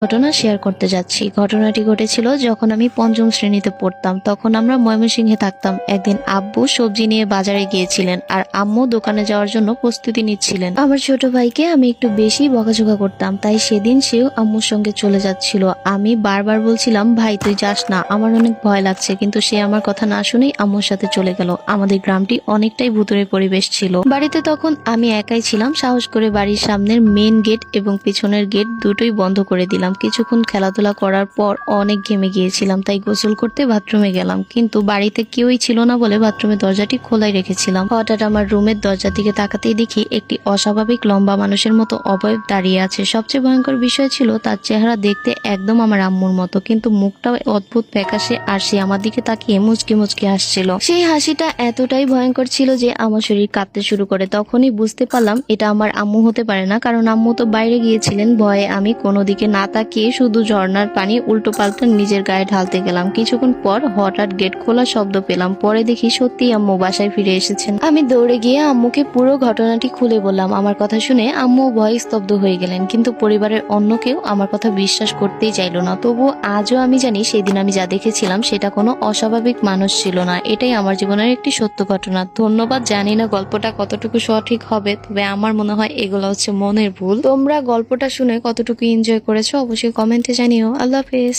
ঘটনা শেয়ার করতে যাচ্ছি। ঘটনাটি ঘটেছিল যখন আমি পঞ্চম শ্রেণীতে পড়তাম। তখন আমরা ময়মনসিংহে থাকতাম। একদিন আব্বু সবজি নিয়ে বাজারে গিয়েছিলেন আর আম্মু দোকানে যাওয়ার জন্য প্রস্তুতি নিচ্ছিলেন। আমার ছোট ভাইকে আমি একটু বেশি বকাঝকা করতাম, তাই সেদিন সেও আম্মুর সঙ্গে চলে যাচ্ছিল। আমি বারবার বলছিলাম, ভাই তুই যাস না, আমার অনেক ভয় লাগছে, কিন্তু সে আমার কথা না শুনেই আম্মুর সাথে চলে গেল। আমাদের গ্রামটি অনেকটাই ভুতুড়ে পরিবেশ ছিল। বাড়িতে তখন আমি একাই ছিলাম। সাহস করে বাড়ির সামনের মেন গেট এবং পিছনের গেট দুটোই বন্ধ করে দিলাম। কিছুক্ষণ খেলাধুলা করার পর অনেক ঘেমে গিয়েছিলাম, তাই গোসল করতে বাথরুমে গেলাম, কিন্তু বাড়িতে কেউই ছিল না বলে বাথরুমের দরজাটি খোলাই রেখেছিলাম। হঠাৎ আমার রুমের দরজার দিকে তাকাতেই দেখি একটি অস্বাভাবিক লম্বা মানুষের মতো অবয়ব দাঁড়িয়ে আছে। সবচেয়ে ভয়ঙ্কর বিষয় ছিল তার চেহারা দেখতে একদম আমার আম্মুর মতো, কিন্তু মুখটাও অদ্ভুত ফ্যাকাশে, আর সে আমার দিকে তাকিয়ে মুচকি মুচকি হাসছিল। সেই হাসিটা এতটাই ভয়ঙ্কর ছিল যে আমার শরীর কাঁপতে শুরু করে। তখনই বুঝতে পারলাম এটা আমার আম্মু হতে পারে না, কারণ আম্মু তো বাইরে গিয়েছিলেন। ভয়ে আমি কোনো দিকে না তাকিয়ে শুধু ঝর্ণার পানি উল্টো পাল্টা নিজের গায়ে ঢালতে গেলাম। কিছুক্ষণ পর হঠাৎ গেট খোলা শব্দ পেলাম। পরে দেখি সত্যি আম্মু বাসায় ফিরে এসেছেন। আমি দৌড়ে গিয়ে আম্মুকে পুরো ঘটনাটি খুলে বললাম। আমার কথা শুনে আম্মু ভয়ে স্তব্ধ হয়ে গেলেন, কিন্তু পরিবারের অন্য কেউ আমার কথা বিশ্বাস করতেই চাইল না। তবু আজও আমি জানি সেদিন আমি যা দেখেছিলাম সেটা কোনো অস্বাভাবিক মানুষ ছিল না। এটাই আমার জীবনের একটি সত্য ঘটনা। ধন্যবাদ। জানি না গল্পটা কতটুকু সঠিক হবে, তবে আমার মনে হয় এগুলো হচ্ছে মনের ভুল। তোমরা গল্পটা শুনে কতটুকু এনজয় করেছো অবশ্যই কমেন্টে জানিও। আল্লাহ হাফেজ।